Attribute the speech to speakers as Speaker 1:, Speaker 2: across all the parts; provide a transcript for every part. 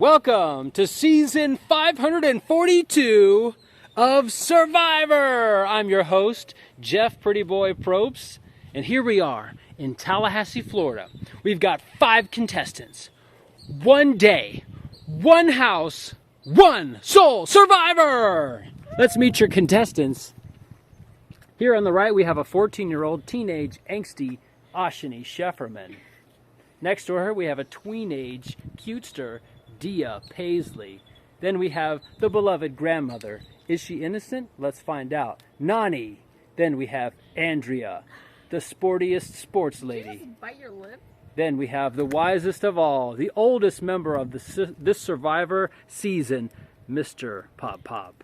Speaker 1: Welcome to season 542 of Survivor. I'm your host, Jeff Pretty Boy Probst, and here we are in Tallahassee, Florida. We've got 5 contestants, 1 day, 1 house, 1 sole survivor. Let's meet your contestants. Here on the right, we have a 14-year-old teenage angsty Ashini Shefferman. Next to her, we have a tweenage cutester, Dia Paisley. Then we have the beloved grandmother. Is she innocent? Let's find out. Nani. Then we have Andrea, the sportiest sports lady.
Speaker 2: Did you just bite your lip?
Speaker 1: Then we have the wisest of all, the oldest member of this Survivor season, Mr. Pop Pop.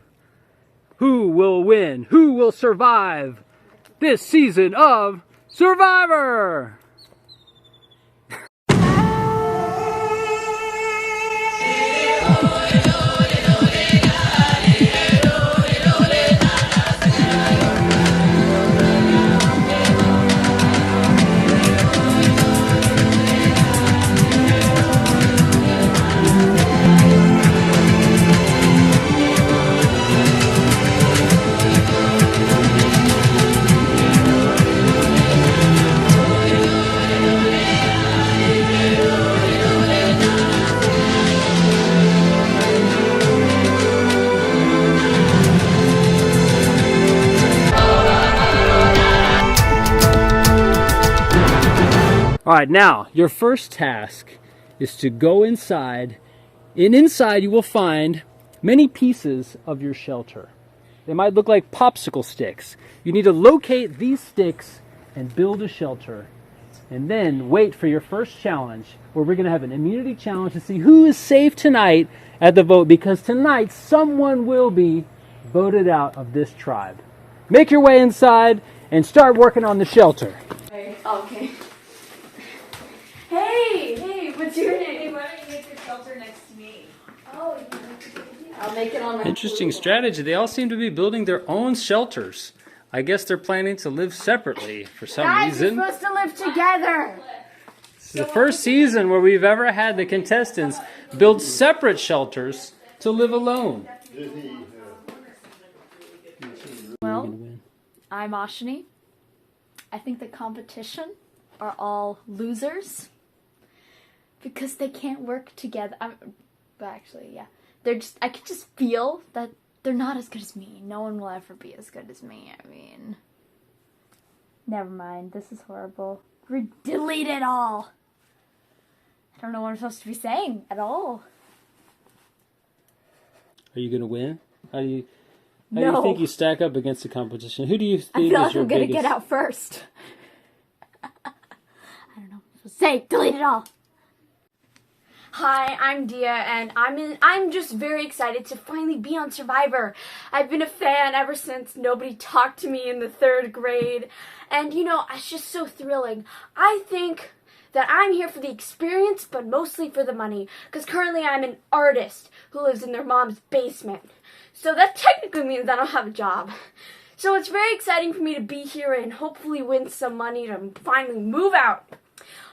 Speaker 1: Who will win? Who will survive this season of Survivor? All right, now, your first task is to go inside, and inside you will find many pieces of your shelter. They might look like popsicle sticks. You need to locate these sticks and build a shelter, and then wait for your first challenge, where we're going to have an immunity challenge to see who is safe tonight at the vote, because tonight someone will be voted out of this tribe. Make your way inside and start working on the shelter.
Speaker 2: Okay. Hey, what's your name? Why don't you make your shelter next to me? Oh, I'll make it on my
Speaker 1: Interesting strategy. They all seem to be building their own shelters. I guess they're planning to live separately for some reason.
Speaker 2: We're supposed to live together.
Speaker 1: This is the first season where we've ever had the contestants build separate shelters to live alone.
Speaker 2: Well, I'm Ashini. I think the competition are all losers because they can't work together. But actually, yeah. I could just feel that they're not as good as me. No one will ever be as good as me. I mean, never mind. This is horrible. Delete it all. I don't know what I'm supposed to be saying at all.
Speaker 1: Are you going to win? How do you think you stack up against the competition? Who do you think
Speaker 2: I feel
Speaker 1: is
Speaker 2: like
Speaker 1: your
Speaker 2: I'm going to
Speaker 1: biggest?
Speaker 2: get out first. I don't know what I'm supposed to say. Delete it all. Hi, I'm Dia, and I'm just very excited to finally be on Survivor. I've been a fan ever since nobody talked to me in the 3rd grade, and you know, it's just so thrilling. I think that I'm here for the experience, but mostly for the money, because currently I'm an artist who lives in their mom's basement. So that technically means I don't have a job. So it's very exciting for me to be here and hopefully win some money to finally move out.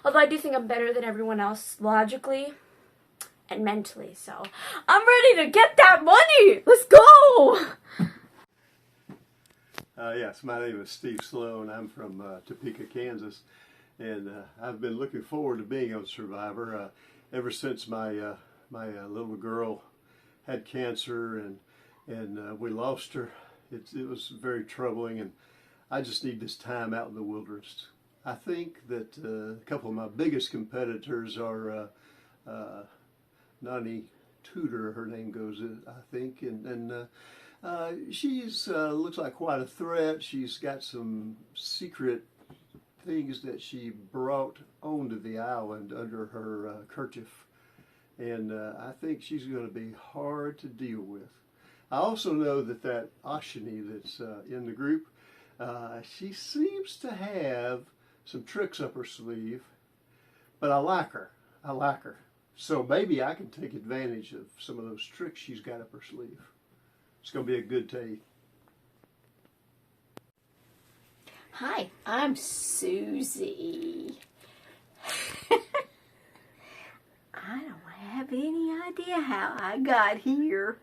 Speaker 2: Although I do think I'm better than everyone else logically and mentally, so I'm ready to get that money! Let's go!
Speaker 3: Yes, my name is Steve Sloan. I'm from Topeka, Kansas, and I've been looking forward to being on Survivor ever since my little girl had cancer and we lost her. It was very troubling, and I just need this time out in the wilderness. I think that a couple of my biggest competitors are Nani Tudor, her name goes, I think, and she's looks like quite a threat. She's got some secret things that she brought onto the island under her kerchief, and I think she's going to be hard to deal with. I also know that Ashini that's in the group, she seems to have some tricks up her sleeve, but I like her. So maybe I can take advantage of some of those tricks she's got up her sleeve. It's going to be a good take.
Speaker 2: Hi, I'm Susie. I don't have any idea
Speaker 4: idea how I got here.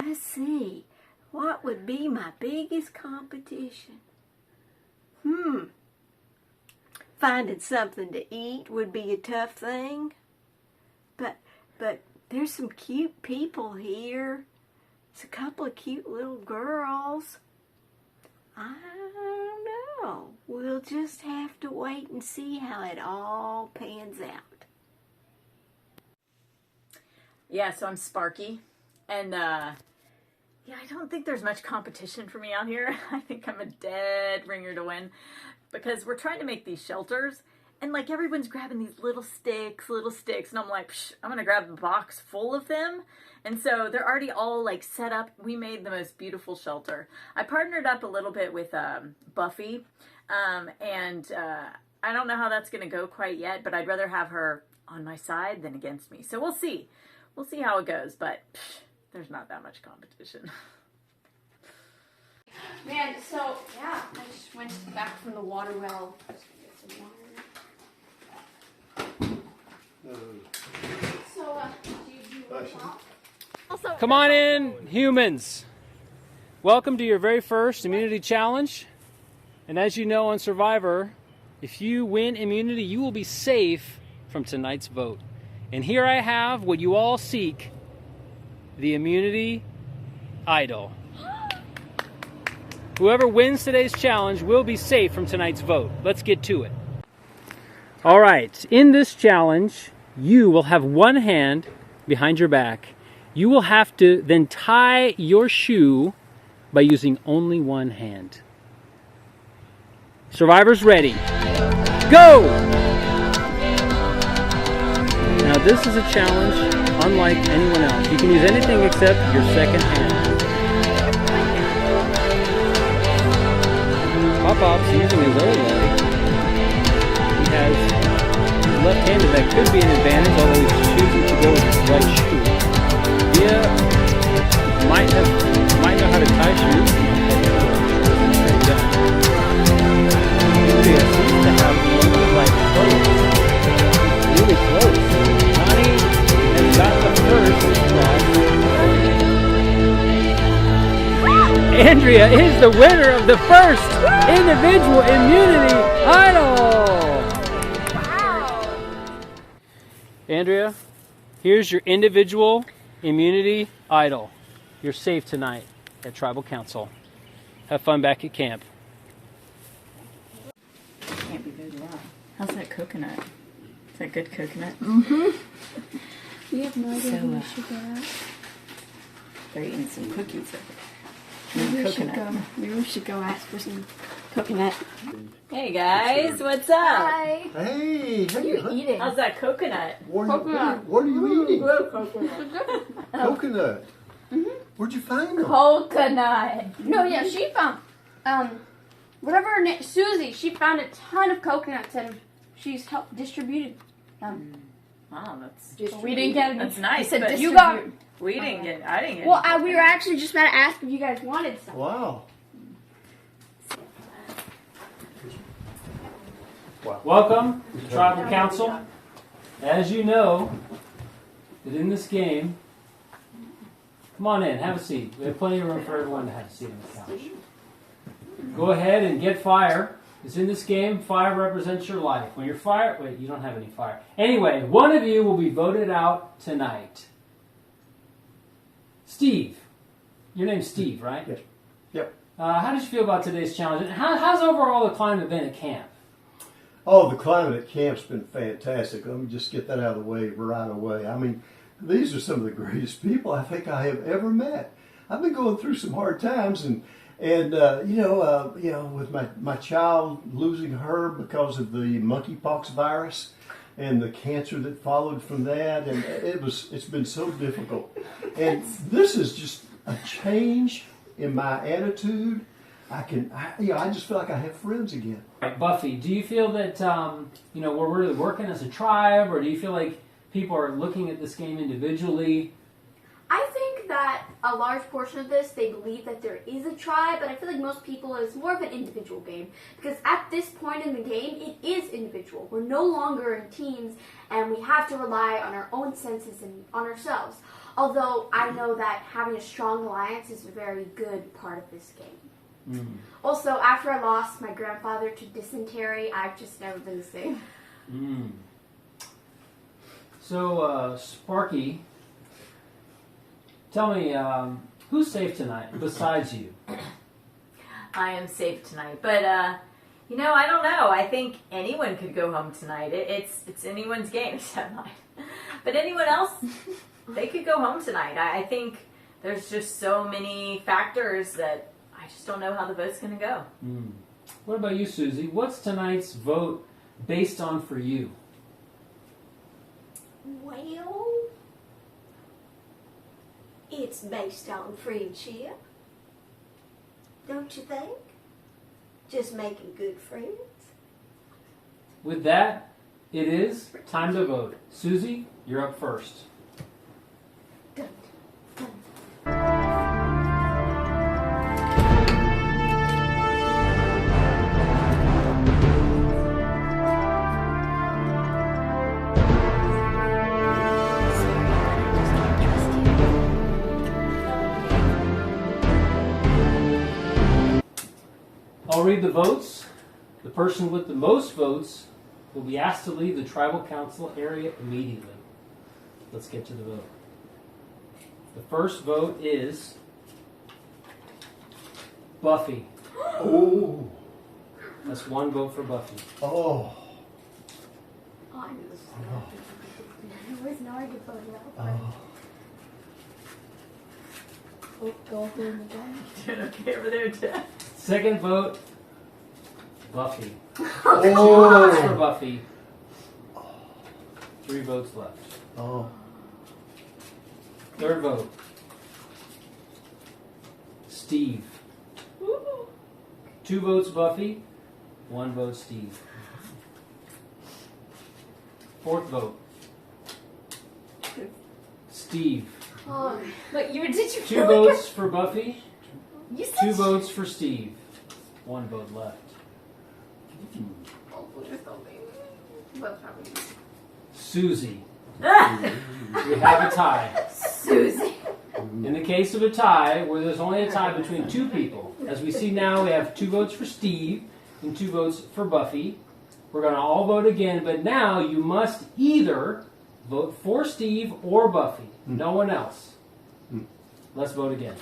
Speaker 4: Let's see. What would be my biggest competition? Finding something to eat would be a tough thing. But there's some cute people here. It's a couple of cute little girls. I don't know. We'll just have to wait and see how it all pans out.
Speaker 5: Yeah, so I'm Sparky, and I don't think there's much competition for me out here. I think I'm a dead ringer to win, because we're trying to make these shelters, and like everyone's grabbing these little sticks, and I'm like, I'm gonna grab the box full of them. And so they're already all like set up. We made the most beautiful shelter. I partnered up a little bit with Buffy, and I don't know how that's gonna go quite yet, but I'd rather have her on my side than against me. So we'll see. We'll see how it goes, but there's not that much competition.
Speaker 2: Man, so yeah, I just went back from the water well. Just to get some water. So, do you want to talk? Also,
Speaker 1: Come on in, humans. Welcome to your very first immunity challenge. And as you know on Survivor, if you win immunity, you will be safe from tonight's vote. And here I have what you all seek, the immunity idol. Whoever wins today's challenge will be safe from tonight's vote. Let's get to it. All right, in this challenge, you will have one hand behind your back. You will have to then tie your shoe by using only one hand. Survivors ready. Go! Now this is a challenge unlike anyone else. You can use anything except your second hand. Pop-Pop's using his other leg. He has his left-handed. That could be an advantage, although he's choosing to go with his right shoe. Dia might know how to tie shoes. Dia seems to have one of the right clothes. Really close. Connie has got the first cross. Andrea is the winner of the first individual immunity idol.
Speaker 2: Wow.
Speaker 1: Andrea, here's your individual immunity idol. You're safe tonight at Tribal Council. Have fun back at camp.
Speaker 5: Can't be very loud. How's that coconut? Is that good coconut?
Speaker 2: You have no idea
Speaker 5: So,
Speaker 2: who we should go out.
Speaker 5: They're eating some cookies.
Speaker 2: Maybe
Speaker 5: Coconut.
Speaker 2: we should go ask for some coconut.
Speaker 5: Hey guys, what's up?
Speaker 2: Hi.
Speaker 3: Hey,
Speaker 2: What are you eating?
Speaker 5: How's that coconut?
Speaker 3: What are you eating?
Speaker 5: Coconut.
Speaker 3: Coconut. Where'd you find them?
Speaker 5: Coconut.
Speaker 2: No, yeah, she found, whatever her name, Susie, she found a ton of coconuts and she's helped distributed them.
Speaker 5: Wow, that's
Speaker 2: We didn't get any.
Speaker 5: that's nice.
Speaker 2: I said
Speaker 5: but
Speaker 2: you got.
Speaker 5: we didn't get. I didn't get.
Speaker 2: Well,
Speaker 5: any
Speaker 2: we were actually just about to ask if you guys wanted some.
Speaker 3: Wow.
Speaker 1: Welcome to Tribal Council. As you know, that in this game, come on in, have a seat. We have plenty of room for everyone to have a seat on the couch. Go ahead and get fire. Because in this game, fire represents your life. When you're fire, wait, you don't have any fire. Anyway, one of you will be voted out tonight. Steve. Your name's Steve, right?
Speaker 3: Yes. Yep.
Speaker 1: How did you feel about today's challenge? And how's overall the climate been at camp?
Speaker 3: Oh, the climate at camp's been fantastic. Let me just get that out of the way right away. I mean, these are some of the greatest people I think I have ever met. I've been going through some hard times, and with my child losing her because of the monkeypox virus and the cancer that followed from that, and it's been so difficult. And this is just a change in my attitude. I just feel like I have friends again.
Speaker 1: Buffy, do you feel that we're really working as a tribe, or do you feel like people are looking at this game individually?
Speaker 2: I think that a large portion of this, they believe that there is a tribe, but I feel like most people, it's more of an individual game. Because at this point in the game, it is individual. We're no longer in teams, and we have to rely on our own senses and on ourselves. Although I know that having a strong alliance is a very good part of this game.
Speaker 1: Mm.
Speaker 2: Also, after I lost my grandfather to dysentery, I've just never been the same.
Speaker 1: Mm. So, Sparky, tell me, who's safe tonight besides you?
Speaker 5: I am safe tonight, but I don't know. I think anyone could go home tonight. It's anyone's game except mine. But anyone else, they could go home tonight. I think there's just so many factors that I just don't know how the vote's going to go.
Speaker 1: Mm. What about you, Susie? What's tonight's vote based on for you?
Speaker 4: Well, it's based on friendship. Don't you think? Just making good friends.
Speaker 1: With that, it is time to vote. Susie, you're up first.
Speaker 4: Dun, dun.
Speaker 1: I'll read the votes. The person with the most votes will be asked to leave the tribal council area immediately. Let's get to the vote. The first vote is Buffy.
Speaker 3: Oh.
Speaker 1: That's one vote for Buffy.
Speaker 3: Oh.
Speaker 2: Oh, I knew this was going to happen. Where's Nari to vote out? Oh, go up there in the gun.
Speaker 5: Doing okay over there, Jeff?
Speaker 1: Second vote, Buffy.
Speaker 3: Oh.
Speaker 1: 2 votes for Buffy. 3 votes left.
Speaker 3: Oh.
Speaker 1: Third vote, Steve. 2 votes Buffy, 1 vote Steve. Fourth vote, Steve.
Speaker 2: Oh, but did you
Speaker 1: 2
Speaker 2: really
Speaker 1: votes for Buffy,
Speaker 2: You said
Speaker 1: 2 votes for Steve. 1 vote left.
Speaker 2: Oh, please don't be. What's happening?
Speaker 1: Susie. We have a tie.
Speaker 2: Susie.
Speaker 1: In the case of a tie, where there's only a tie between 2 people, as we see now, we have 2 votes for Steve and 2 votes for Buffy. We're going to all vote again, but now you must either vote for Steve or Buffy. No one else. Let's vote again.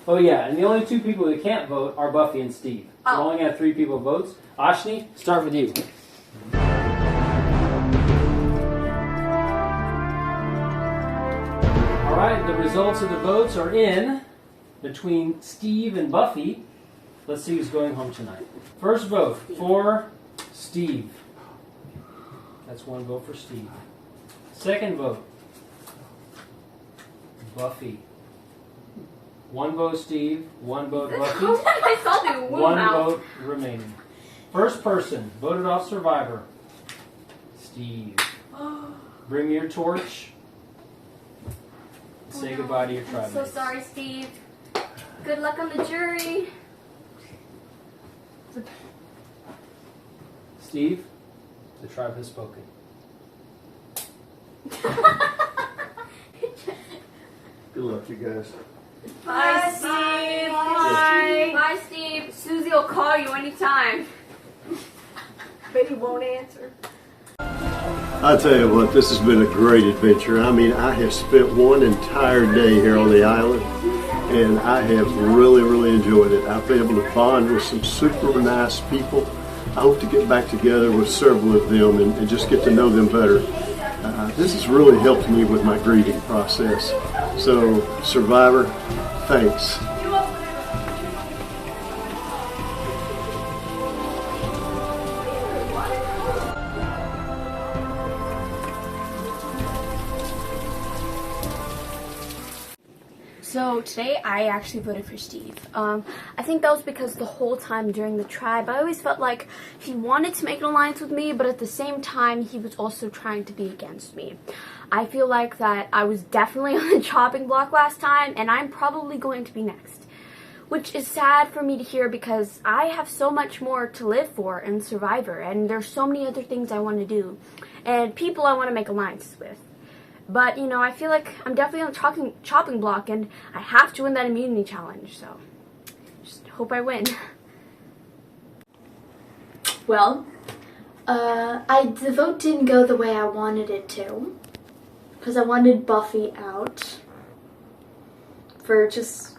Speaker 1: Oh yeah, and the only 2 people that can't vote are Buffy and Steve. So we only have 3 people votes. Ashni, start with you. All right, the results of the votes are in between Steve and Buffy. Let's see who's going home tonight. First vote for Steve. That's 1 vote for Steve. Second vote, Buffy. 1 vote Steve, 1 vote Buffy,
Speaker 2: I saw the
Speaker 1: 1 vote remaining. First person voted off Survivor, Steve. Bring me your torch. Say goodbye to your tribe.
Speaker 2: I'm so sorry, Steve. Good luck on the jury.
Speaker 1: Steve, the tribe has spoken.
Speaker 3: Good luck, you guys.
Speaker 2: Bye, Steve. Bye. Bye, Steve. Susie will call you anytime.
Speaker 4: But he won't answer.
Speaker 3: I tell you what, this has been a great adventure. I mean, I have spent one entire day here on the island, and I have really, really enjoyed it. I've been able to bond with some super nice people. I hope to get back together with several of them and just get to know them better. This has really helped me with my grieving process. So, Survivor, thanks.
Speaker 2: So today I actually voted for Steve. I think that was because the whole time during the tribe, I always felt like he wanted to make an alliance with me, but at the same time, he was also trying to be against me. I feel like that I was definitely on the chopping block last time, and I'm probably going to be next. Which is sad for me to hear because I have so much more to live for in Survivor, and there's so many other things I want to do, and people I want to make alliances with. But, you know, I feel like I'm definitely on the chopping block, and I have to win that immunity challenge, so just hope I win. Well, the vote didn't go the way I wanted it to, because I wanted Buffy out for just...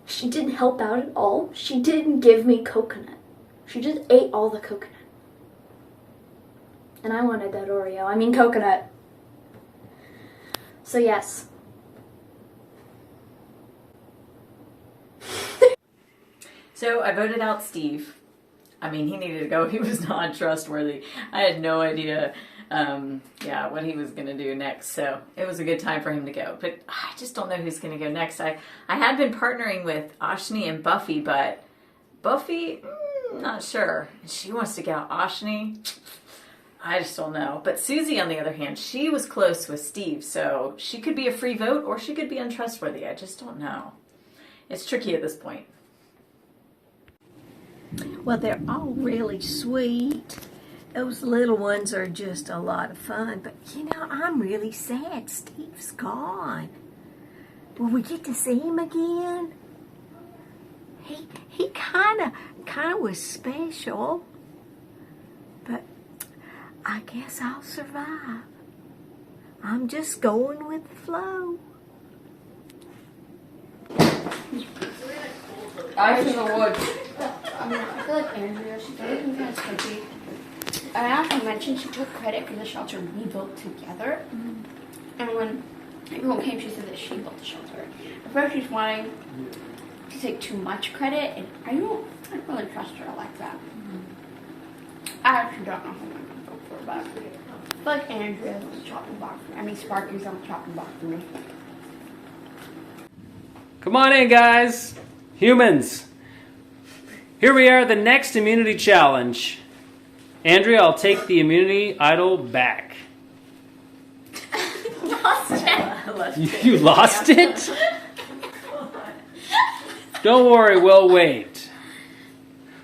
Speaker 2: She didn't help out at all. She didn't give me coconut. She just ate all the coconut. And I wanted that Oreo. I mean coconut. So yes.
Speaker 5: So I voted out Steve. I mean, he needed to go. He was not trustworthy. I had no idea, what he was going to do next. So it was a good time for him to go. But I just don't know who's going to go next. I had been partnering with Ashni and Buffy, but Buffy, not sure. She wants to get out Ashni. I just don't know. But Susie, on the other hand, she was close with Steve. So she could be a free vote or she could be untrustworthy. I just don't know. It's tricky at this point.
Speaker 4: Well, they're all really sweet. Those little ones are just a lot of fun. But, you know, I'm really sad Steve's gone. Will we get to see him again? He kind of was special. But I guess I'll survive. I'm just going with the flow.
Speaker 2: I feel the woods. I feel like Andrea, she's always been kind of sketchy. I actually mentioned she took credit for the shelter we built together. And when everyone came, she said that she built the shelter. At first, she's wanting to take too much credit, and I don't really trust her like that. I actually don't know who I'm going to vote for, but I feel like Andrea's on the chopping block for me. I mean, Sparky's on the chopping block for me.
Speaker 1: Come on in, guys. Humans. Here we are, the next immunity challenge. Andrea, I'll take the immunity idol back.
Speaker 2: Lost it.
Speaker 1: You lost it? Don't worry, we'll wait.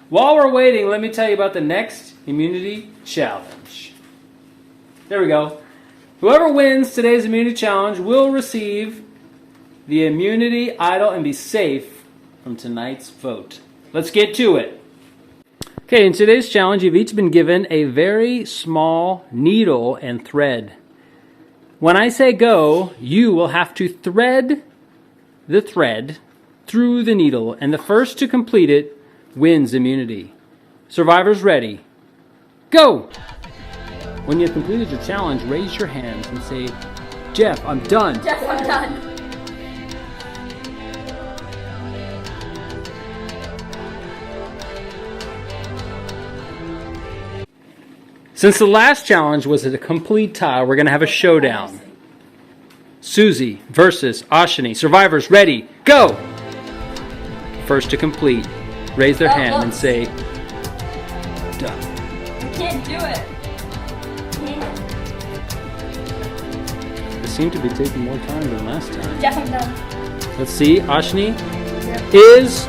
Speaker 1: While we're waiting, let me tell you about the next immunity challenge. There we go. Whoever wins today's immunity challenge will receive the immunity idol and be safe from tonight's vote. Let's get to it. Okay, in today's challenge, you've each been given a very small needle and thread. When I say go, you will have to thread the thread through the needle, and the first to complete it wins immunity. Survivors ready. Go! When you've completed your challenge, raise your hands and say, Jeff, I'm done.
Speaker 2: Jeff, I'm done.
Speaker 1: Since the last challenge was a complete tie, we're going to have a showdown. Susie versus Ashani. Survivors ready. Go! First to complete, raise their hand and say, done.
Speaker 2: I can't do it.
Speaker 1: It seemed to be taking more time than last time.
Speaker 2: Jeff, I'm done.
Speaker 1: Let's see. Ashani is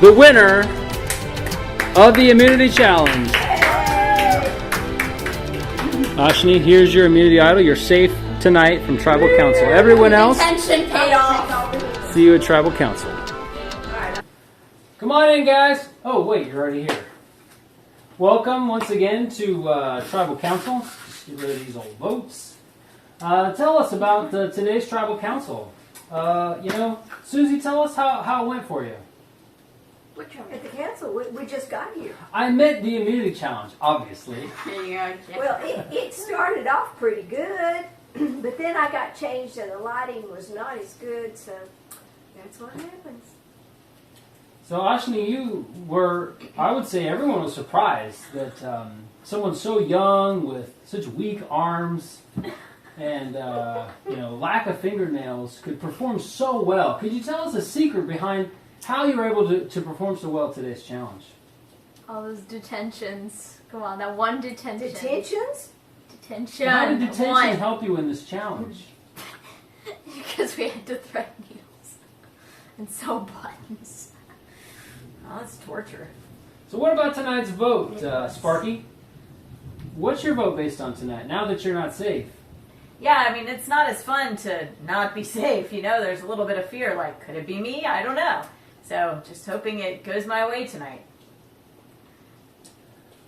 Speaker 1: the winner of the immunity challenge. Ashani, here's your immunity idol. You're safe tonight from Tribal Council. Everyone else,
Speaker 2: Attention paid off.
Speaker 1: see you at Tribal Council. Come on in, guys. Oh, wait, you're already here. Welcome once again to Tribal Council. Just get rid of these old votes. Tell us about today's Tribal Council. Susie, tell us how it went for you.
Speaker 4: At the council, we just got here.
Speaker 1: I meant the immunity challenge, obviously.
Speaker 4: Well, it started off pretty good, but then I got changed and the lighting was not as good, so that's what happens.
Speaker 1: So, Ashni, I would say everyone was surprised that someone so young with such weak arms and lack of fingernails could perform so well. Could you tell us a secret behind how you were able to perform so well today's challenge?
Speaker 2: All those detentions. Come on, that one detention.
Speaker 4: Detentions?
Speaker 2: Detention.
Speaker 1: How did detention
Speaker 2: One.
Speaker 1: help you in this challenge?
Speaker 2: Because we had to thread needles and sew buttons.
Speaker 5: Oh, that's torture.
Speaker 1: So what about tonight's vote, Sparky? What's your vote based on tonight, now that you're not safe?
Speaker 5: Yeah, I mean, it's not as fun to not be safe. There's a little bit of fear, like, could it be me? I don't know. So, just hoping it goes my way tonight.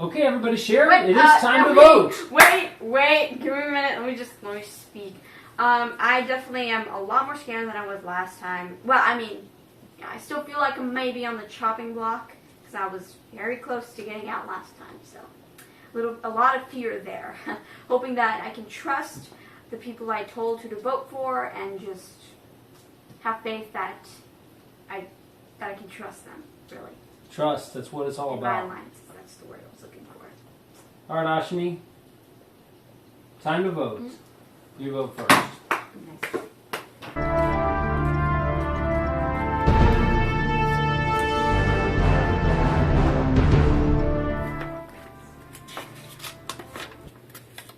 Speaker 1: Okay, everybody share.
Speaker 2: Wait,
Speaker 1: It is time to vote.
Speaker 2: Wait, give me a minute. Let me speak. I definitely am a lot more scared than I was last time. Well, I mean, I still feel like I'm maybe on the chopping block because I was very close to getting out last time. So, a lot of fear there. Hoping that I can trust the people I told who to vote for and just have faith that I can trust them. Really.
Speaker 1: Trust. That's what it's all
Speaker 2: And by
Speaker 1: about.
Speaker 2: alliance, that's the word I was looking for.
Speaker 1: All right, Ashimi. Time to vote. You vote first.
Speaker 2: Nice.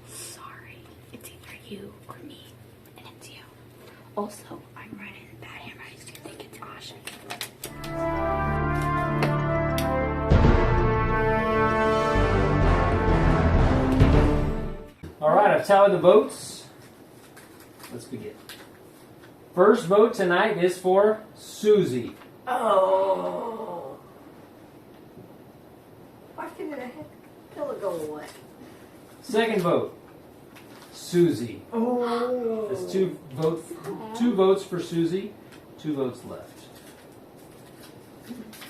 Speaker 2: Sorry, it's either you or me, and it's you. Also, I'm writing bad handwriting, so you think it's Ashley.
Speaker 1: All right, I've tallied the votes. Let's begin. First vote tonight is for Susie.
Speaker 5: Oh.
Speaker 4: Why couldn't I have pill go away?
Speaker 1: Second vote, Susie.
Speaker 5: Oh.
Speaker 1: That's two votes for Susie, 2 votes left.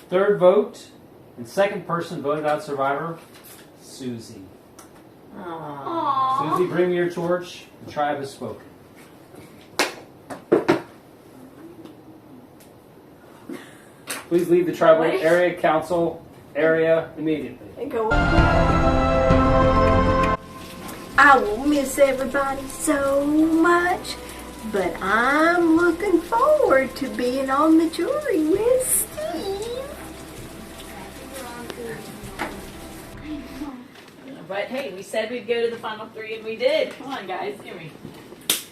Speaker 1: Third vote, and second person voted out survivor, Susie.
Speaker 2: Aww.
Speaker 1: Susie, bring me your torch. The tribe has spoken. Please leave the tribal area council area immediately.
Speaker 4: And go. I will miss everybody so much, but I'm looking forward to being on the jury with Steve.
Speaker 5: But hey, we said we'd go to the final 3 and we did. Come on, guys, give me.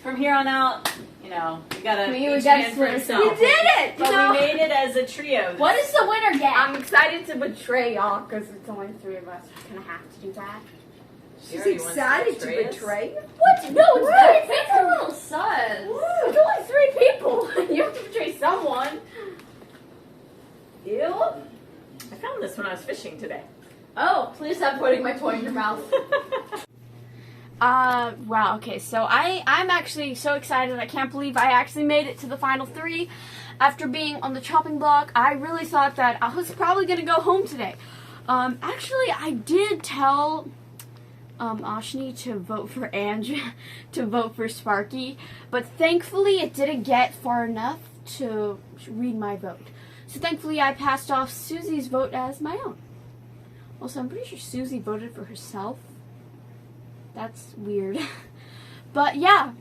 Speaker 5: From here on out, we gotta each man for himself.
Speaker 2: We did it!
Speaker 5: But we made it as a trio.
Speaker 2: What does the winner get? I'm excited to betray y'all because it's only 3 of us. We're gonna have to do that.
Speaker 4: She's excited to betray you.
Speaker 2: What? No, it's a little sus. It's only 3 people. You have to betray someone.
Speaker 5: Ew. I found this when I was fishing today.
Speaker 2: Oh, please stop putting my toy in your mouth. Wow, okay, so I'm actually so excited. I can't believe I actually made it to the final 3. After being on the chopping block, I really thought that I was probably going to go home today. Actually, I did tell Ashni to vote for Andrew, to vote for Sparky, but thankfully it didn't get far enough to read my vote. So thankfully I passed off Susie's vote as my own. Also, I'm pretty sure Susie voted for herself. That's weird. But yeah,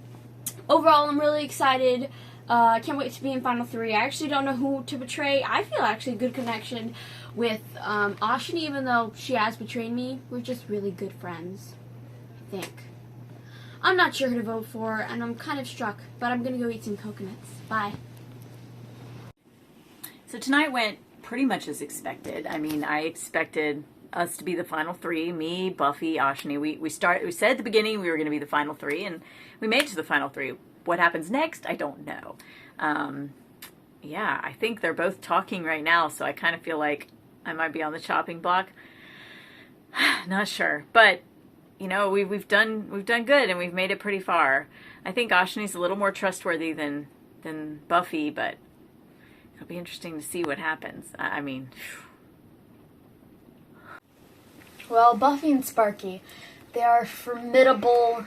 Speaker 2: overall I'm really excited. I can't wait to be in Final 3. I actually don't know who to betray. I feel actually a good connection with Ashni, even though she has betrayed me. We're just really good friends, I think. I'm not sure who to vote for, and I'm kind of struck, but I'm going to go eat some coconuts. Bye.
Speaker 5: So tonight went pretty much as expected. I mean, I expected us to be the final 3, me, Buffy, Ashni. We said at the beginning we were going to be the final 3, and we made it to the final 3. What happens next, I don't know. Yeah, I think they're both talking right now, so I kind of feel like I might be on the chopping block. Not sure, but we've done good, and we've made it pretty far. I think Ashni's a little more trustworthy than Buffy, but it'll be interesting to see what happens. I mean.
Speaker 2: Well, Buffy and Sparky, they are formidable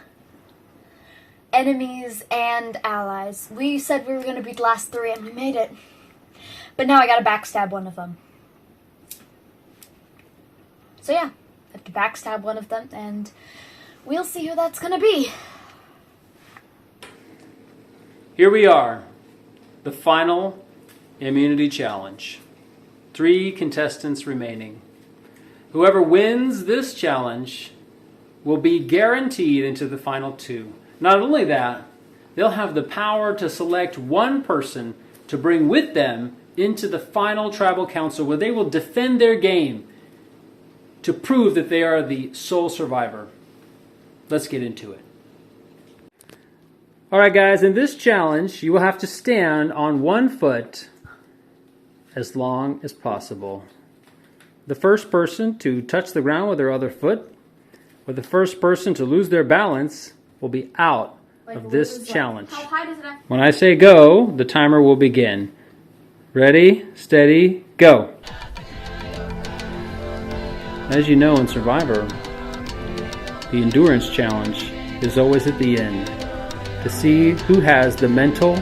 Speaker 2: enemies and allies. We said we were going to be the last 3 and we made it. But now I gotta backstab one of them. So yeah, I have to backstab one of them and we'll see who that's going to be.
Speaker 1: Here we are, the final immunity challenge. 3 contestants remaining. Whoever wins this challenge will be guaranteed into the final 2. Not only that, they'll have the power to select one person to bring with them into the final tribal council where they will defend their game to prove that they are the sole survivor. Let's get into it. Alright guys, in this challenge you will have to stand on one foot as long as possible. The first person to touch the ground with their other foot, or the first person to lose their balance, will be out of this challenge.
Speaker 2: How high does it have?
Speaker 1: When I say go, the timer will begin. Ready, steady, go. As you know in Survivor, the endurance challenge is always at the end to see who has the mental,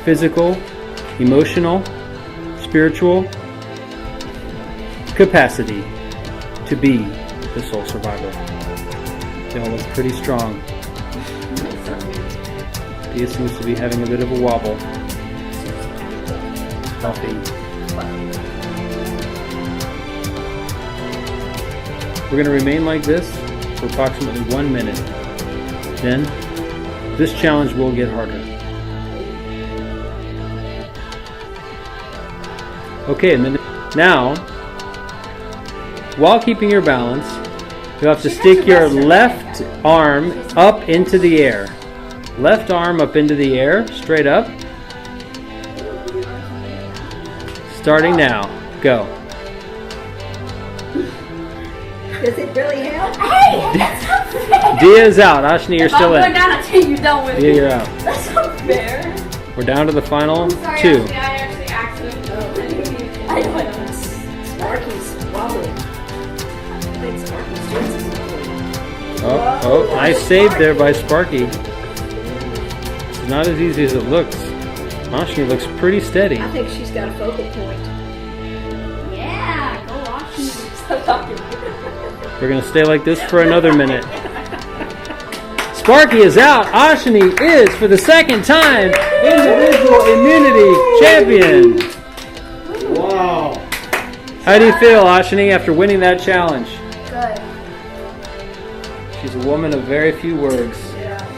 Speaker 1: physical, emotional, spiritual capacity to be the sole survivor. They all look pretty strong. Dia seems to be having a bit of a wobble. Buffy. We're going to remain like this for approximately 1 minute. Then, this challenge will get harder. Okay, and then now, while keeping your balance, you have to stick your left arm up into the air. Left arm up into the air, straight up. Starting now. Go.
Speaker 4: Does it really help?
Speaker 2: Hey, that's not fair.
Speaker 1: Dia's out. Ashni, you're still
Speaker 2: I'm going
Speaker 1: in.
Speaker 2: down until you're done with
Speaker 1: Dia,
Speaker 2: me.
Speaker 1: you're out.
Speaker 2: That's not fair.
Speaker 1: We're down to the final
Speaker 2: Sorry,
Speaker 1: 2.
Speaker 2: Ashley, I actually accidentally.
Speaker 4: I know. Sparky's wobbly. I think Sparky's doing something.
Speaker 1: Oh, nice save there by Sparky. It's not as easy as it looks. Ashni looks pretty steady.
Speaker 4: I think she's got a focal point.
Speaker 2: Yeah, go watch me.
Speaker 4: Stop talking.
Speaker 1: We're going to stay like this for another minute. Sparky is out. Ashni is, for the second time, individual immunity champion. Wow. How do you feel, Ashni, after winning that challenge?
Speaker 2: Good.
Speaker 1: She's a woman of very few words,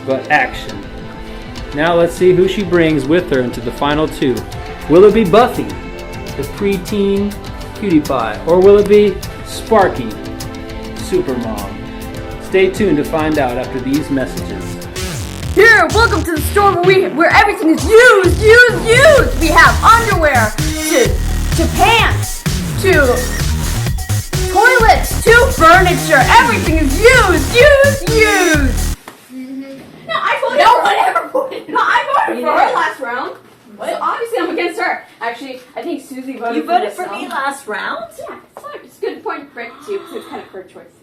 Speaker 1: but action. Now let's see who she brings with her into the final 2. Will it be Buffy, the preteen cutie pie, or will it be Sparky, super mom? Stay tuned to find out after these messages.
Speaker 2: Here, welcome to the store where everything is used. We have underwear, to pants, to toilets, to furniture. Everything is used. No, I voted. No one ever voted. No, I voted for her last round. What? So obviously, I'm against her. Actually, I think Susie voted.
Speaker 5: You voted for
Speaker 2: herself.
Speaker 5: me last round?
Speaker 2: Yeah, it's fine. It's a good point for it too, because it's kind of her choice.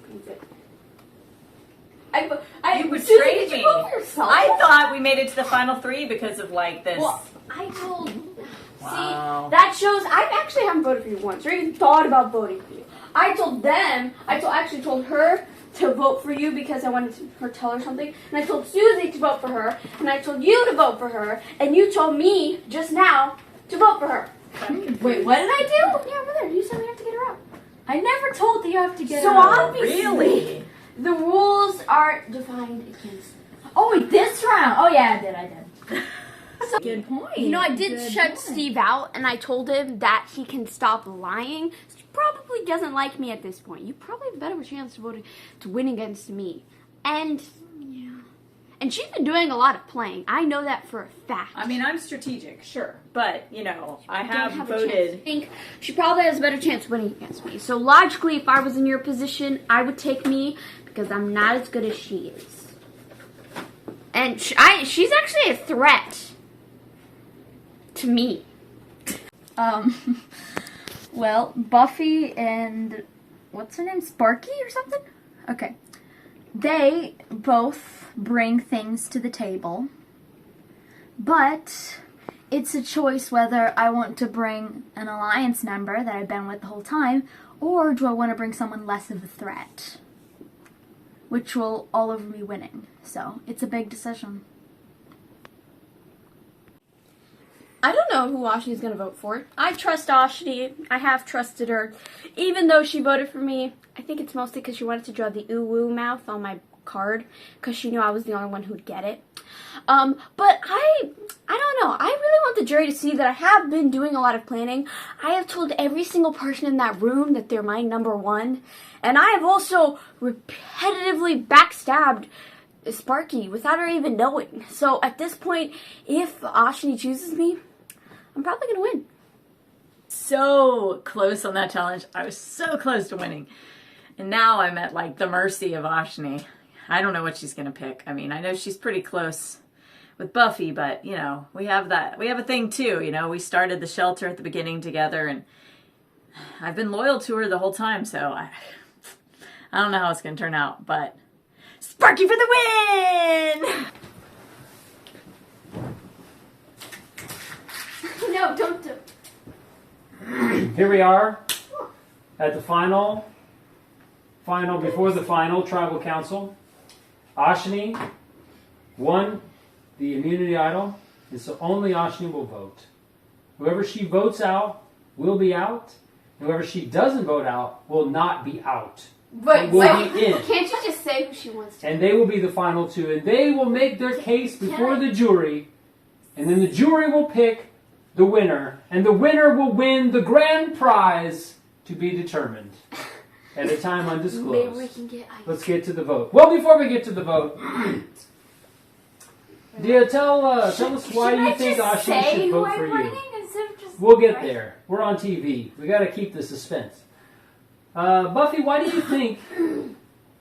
Speaker 5: You betrayed
Speaker 2: Susie, did you
Speaker 5: me.
Speaker 2: vote for yourself?
Speaker 5: I thought we made it to the final 3 because of like this.
Speaker 2: Well, I told.
Speaker 5: Wow.
Speaker 2: See, that shows I actually haven't voted for you once, or even thought about voting for you. I told them. Actually told her to vote for you because I wanted her to tell her something, and I told Susie to vote for her, and I told you to vote for her, and you told me just now to vote for her. Wait, what did I do? Yeah, over there. You said we have to get her out. I never told that you have to get her out. So obviously,
Speaker 5: Really?
Speaker 2: the rules are defined against. Oh wait, this round. Oh yeah, I did. So,
Speaker 4: Good point.
Speaker 2: you know, I did
Speaker 4: Good
Speaker 2: shut
Speaker 4: point.
Speaker 2: Steve out, and I told him that he can stop lying. He probably doesn't like me at this point. You probably have a better chance to win against me. And yeah, and she's been doing a lot of playing. I know that for a fact.
Speaker 5: I mean, I'm strategic, sure. But, you know, I
Speaker 2: Don't
Speaker 5: have
Speaker 2: a chance. I
Speaker 5: voted.
Speaker 2: think she probably has a better chance of winning against me. So logically, if I was in your position, I would take me because I'm not as good as she is. And she's actually a threat to me.
Speaker 6: Well, Buffy and what's her name? Sparky or something? Okay. They both bring things to the table. But it's a choice whether I want to bring an alliance member that I've been with the whole time, or do I want to bring someone less of a threat? Which will all over me winning. So, it's a big decision.
Speaker 2: I don't know who Ashni's going to vote for. I trust Ashni. I have trusted her. Even though she voted for me, I think it's mostly because she wanted to draw the ooh-woo mouth on my card because she knew I was the only one who'd get it. But I don't know. I really want the jury to see that I have been doing a lot of planning. I have told every single person in that room that they're my number one. And I have also repetitively backstabbed Sparky without her even knowing. So at this point, if Ashni chooses me, I'm probably going to win.
Speaker 5: So close on that challenge. I was so close to winning. And now I'm at like the mercy of Ashni. I don't know what she's going to pick. I mean, I know she's pretty close with Buffy, but you know, we have a thing too. You know, we started the shelter at the beginning together, and I've been loyal to her the whole time. So I don't know how it's going to turn out, but Sparky for the win!
Speaker 2: No, don't do.
Speaker 1: Here we are at the final before the final tribal council. Ashni won the immunity idol, and so only Ashni will vote. Whoever she votes out will be out. Whoever she doesn't vote out will not be out.
Speaker 2: But
Speaker 1: will be in.
Speaker 2: Can't you just say who she wants to?
Speaker 1: And they will be the final two, and they will make their case before the jury, and then the jury will pick the winner, and the winner will win the grand prize to be determined at a time undisclosed.
Speaker 2: Maybe we can get ice.
Speaker 1: Let's get to the vote. Well, before we get to the vote, Dia, tell us why you think Ashni should vote for you. We'll get there. We're on TV. We got to keep the suspense. Buffy, why do you think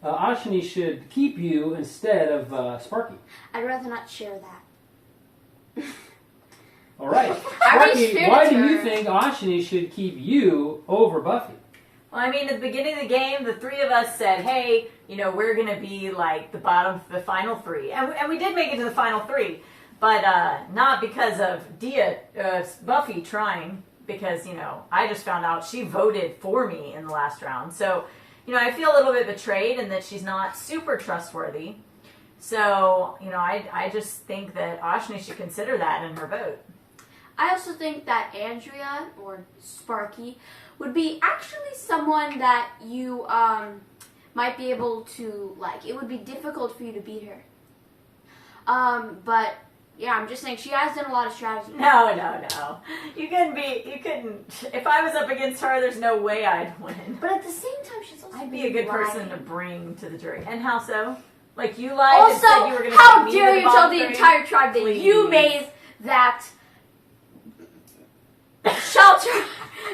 Speaker 1: Ashni should keep you instead of Sparky?
Speaker 2: I'd rather not share that.
Speaker 1: All right. Sparky, why do you think Ashni should keep you over Buffy?
Speaker 5: Well, I mean, at the beginning of the game, the three of us said, hey, you know, we're going to be like the final three. And we did make it to the final three. But not because of Buffy trying, because, you know, I just found out she voted for me in the last round. So, you know, I feel a little bit betrayed and that she's not super trustworthy. So, you know, I just think that Ashni should consider that in her vote.
Speaker 2: I also think that Andrea or Sparky would be actually someone that you might be able to like. It would be difficult for you to beat her. But yeah, I'm just saying she has done a lot of strategy.
Speaker 5: No. You couldn't. If I was up against her, there's no way I'd win.
Speaker 2: But at the same time, she's also
Speaker 5: I'd be a good person to bring to the jury. And how so? Like you lied and
Speaker 2: also,
Speaker 5: said you were going to
Speaker 2: how dare you tell the entire tribe that you made that shelter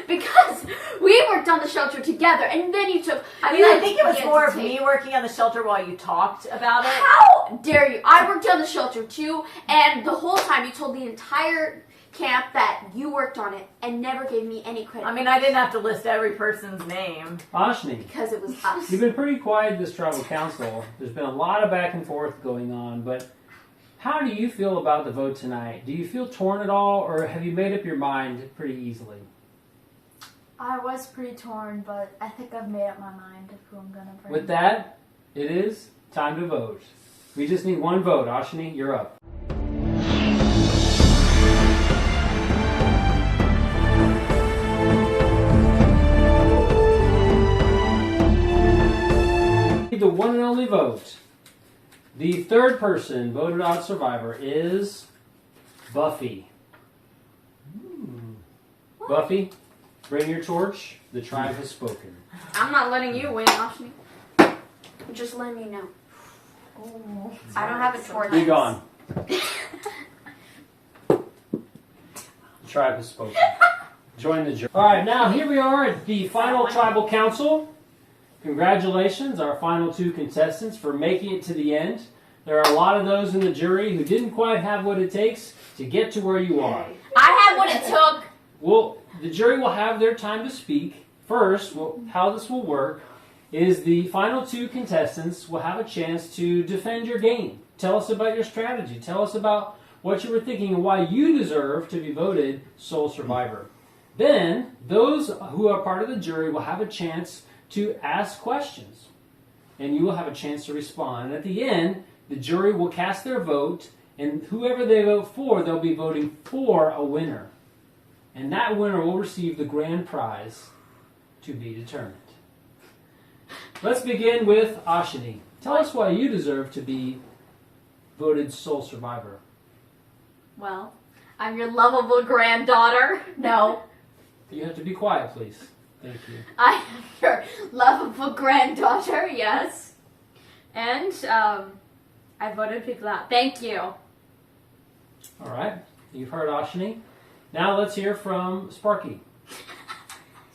Speaker 2: because we worked on the shelter together, and then you took.
Speaker 5: I mean, I think it was more of me working on the shelter while you talked about it.
Speaker 2: How dare you? I worked on the shelter too, and the whole time you told the entire camp that you worked on it and never gave me any credit.
Speaker 5: I mean, I didn't have to list every person's name.
Speaker 1: Ashni,
Speaker 2: because it was us.
Speaker 1: You've been pretty quiet this tribal council. There's been a lot of back and forth going on, but how do you feel about the vote tonight? Do you feel torn at all, or have you made up your mind pretty easily?
Speaker 6: I was pretty torn, but I think I've made up my mind of who I'm going to bring.
Speaker 1: With that, it is time to vote. We just need one vote. Ashni, you're up. The one and only vote. The third person voted on Survivor is Buffy. Buffy, bring your torch. The tribe has spoken.
Speaker 2: I'm not letting you win, Ashni. Just letting you know.
Speaker 6: Oh.
Speaker 2: I don't have a torch.
Speaker 1: Be gone. The tribe has spoken. Join the jury. All right, now here we are at the final tribal council. Congratulations, our final two contestants, for making it to the end. There are a lot of those in the jury who didn't quite have what it takes to get to where you are.
Speaker 2: I have what it took.
Speaker 1: Well, the jury will have their time to speak. First, how this will work is the final two contestants will have a chance to defend your game. Tell us about your strategy. Tell us about what you were thinking and why you deserve to be voted sole survivor. Then, those who are part of the jury will have a chance to ask questions, and you will have a chance to respond. And at the end, the jury will cast their vote, And whoever they vote for, they'll be voting for a winner. And that winner will receive the grand prize to be determined. Let's begin with Ashini. Tell us why you deserve to be voted sole survivor.
Speaker 2: Well, I'm your lovable granddaughter. No,
Speaker 1: You have to be quiet, please. Thank you.
Speaker 2: I am your lovable granddaughter, yes. And I voted people out. Thank you.
Speaker 1: All right. You've heard Ashini. Now let's hear from Sparky.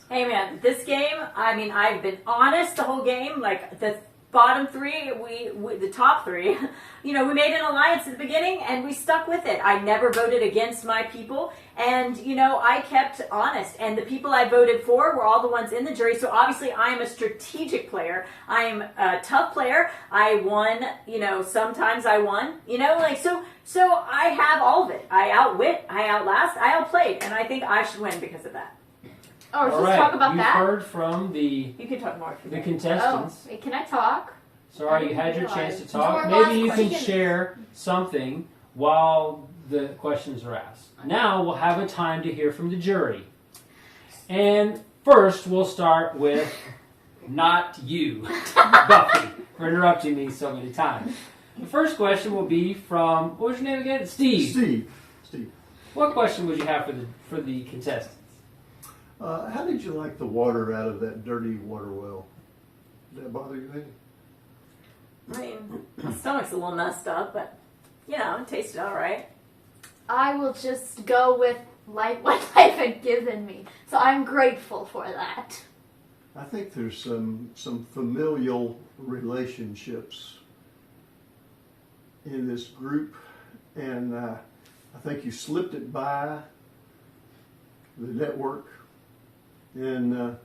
Speaker 5: Hey man, this game, I mean, I've been honest the whole game. Like the bottom three, the top three, we made an alliance at the beginning and we stuck with it. I never voted against my people and, I kept honest. And the people I voted for were all the ones in the jury. So obviously I am a strategic player. I am a tough player. I won, sometimes I won, so I have all of it. I outwit, I outlast, I outplayed. And I think I should win because of that.
Speaker 2: Oh,
Speaker 1: All
Speaker 2: let's
Speaker 1: right.
Speaker 2: talk about
Speaker 1: You've
Speaker 2: that.
Speaker 1: heard from the
Speaker 5: You can talk more if you
Speaker 1: the
Speaker 5: want.
Speaker 1: contestants.
Speaker 2: Oh, wait, can I talk?
Speaker 1: Sorry, you had your chance to talk.
Speaker 2: Your last
Speaker 1: Maybe you can
Speaker 2: question.
Speaker 1: share something while the questions are asked. Now we'll have a time to hear from the jury. And first, we'll start with not you, Buffy, for interrupting me so many times. The first question will be from, what was your name again? Steve.
Speaker 3: Steve,
Speaker 1: What question would you have for the contestants?
Speaker 3: how did you like the water out of that dirty water well? Did that bother you any?
Speaker 5: I mean, my stomach's a little messed up, but, it tasted all right.
Speaker 2: I will just go with what life had given me. So I'm grateful for that.
Speaker 3: I think there's some familial relationships in this group, and I think you slipped it by the network, and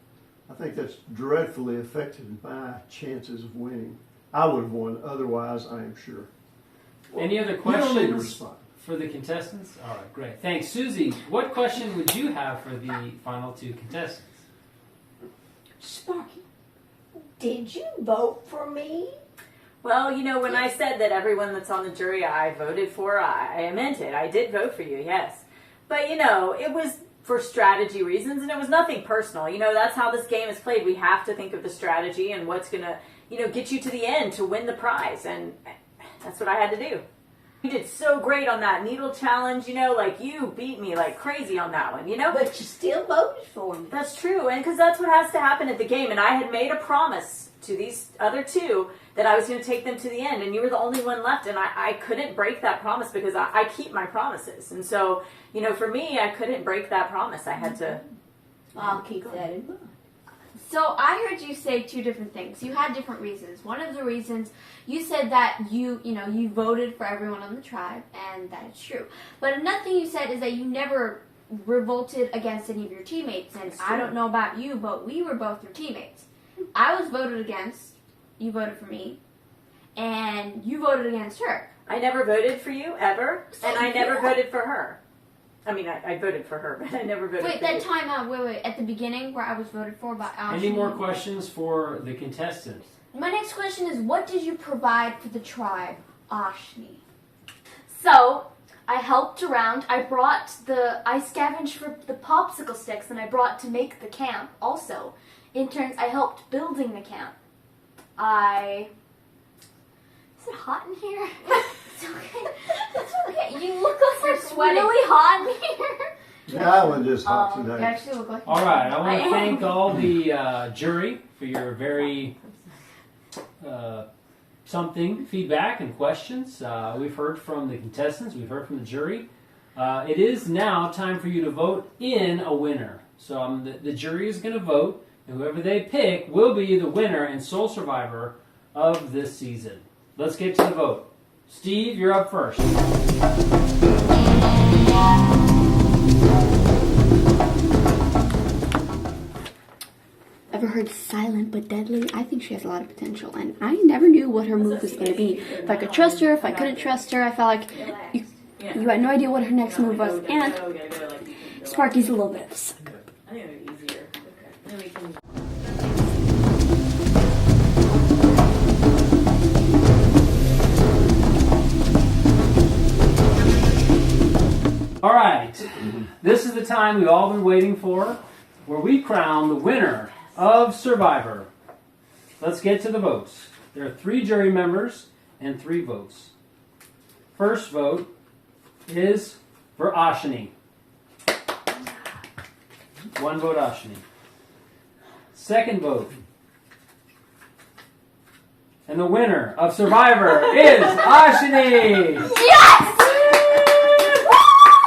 Speaker 3: I think that's dreadfully affected my chances of winning. I would have won otherwise, I am sure.
Speaker 1: Any other
Speaker 3: You don't need to
Speaker 1: questions
Speaker 3: respond.
Speaker 1: for the contestants? All right, great. Thanks. Susie, what question would you have for the final two contestants?
Speaker 4: Sparky, did you vote for me?
Speaker 5: Well, when I said that everyone that's on the jury I voted for, I meant it. I did vote for you, yes. But, it was for strategy reasons, and it was nothing personal. That's how this game is played. We have to think of the strategy and what's going to, get you to the end to win the prize, and that's what I had to do. You did so great on that needle challenge, you beat me like crazy on that one,
Speaker 4: But you still voted for me.
Speaker 5: That's true, and because that's what has to happen at the game, and I had made a promise to these other two that I was going to take them to the end, and you were the only one left, and I couldn't break that promise because I keep my promises, and so, for me, I couldn't break that promise. I had to...
Speaker 4: I'll keep that in mind.
Speaker 2: So I heard you say two different things. You had different reasons. One of the reasons you said that you voted for everyone on the tribe, and that is true. But another thing you said is that you never revolted against any of your teammates. And I don't know about you, but we were both your teammates. I was voted against. You voted for me, and you voted against her.
Speaker 5: I never voted for you, ever, and I never
Speaker 2: Yeah.
Speaker 5: voted for her. I mean, I voted for her, but I never voted
Speaker 2: Wait,
Speaker 5: for
Speaker 2: that
Speaker 5: you.
Speaker 2: time out. Wait. At the beginning, where I was voted for by Ashley.
Speaker 1: Any more questions for the contestants?
Speaker 2: My next question is, what did you provide for the tribe, Ashni? So, I helped around. I scavenged for the popsicle sticks, and I brought to make the camp. Also, in turns, I helped building the camp. Is it hot in here? It's okay. It's okay. You look like you're sweating. Really hot in here.
Speaker 3: The island is hot
Speaker 2: You
Speaker 3: today.
Speaker 2: actually look like.
Speaker 1: All right, I want to
Speaker 2: am.
Speaker 1: thank all the jury for your very something feedback and questions. We've heard from the contestants, we've heard from the jury. It is now time for you to vote in a winner. So the jury is going to vote, and whoever they pick will be the winner and sole survivor of this season. Let's get to the vote. Steve, you're up first.
Speaker 7: Ever heard Silent but Deadly? I think she has a lot of potential, and I never knew what her move was going to be. If I could trust her, if I couldn't trust her, I felt like you had no idea what her next move was, and Sparky's a little bit of a sucker.
Speaker 5: I think it'll be easier. Okay. Then we can...
Speaker 1: time we've all been waiting for, where we crown the winner of Survivor. Let's get to the votes. There are 3 jury members and 3 votes. First vote is for Ashini. 1 vote Ashini. Second vote. And the winner of Survivor is Ashini!
Speaker 2: Yes!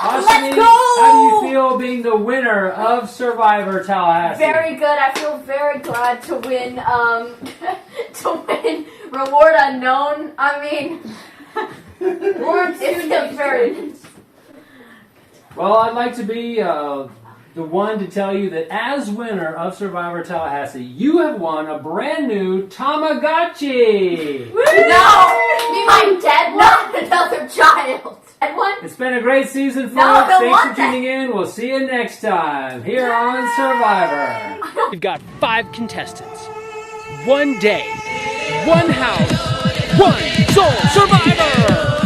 Speaker 1: Ashini,
Speaker 2: Let's go!
Speaker 1: how do you feel being the winner of Survivor Tallahassee?
Speaker 2: Very good. I feel very glad to win. To win reward unknown. I mean, it's very.
Speaker 1: Well, I'd like to be the one to tell you that as winner of Survivor Tallahassee, you have won a brand new Tamagotchi.
Speaker 2: No! Be my dead one, another child. Dead one?
Speaker 1: It's been a great season, folks.
Speaker 2: No, I don't
Speaker 1: Thanks
Speaker 2: want
Speaker 1: for tuning in. We'll see you next time here on Survivor. We've got 5 contestants. 1 day, 1 house, 1 sole survivor.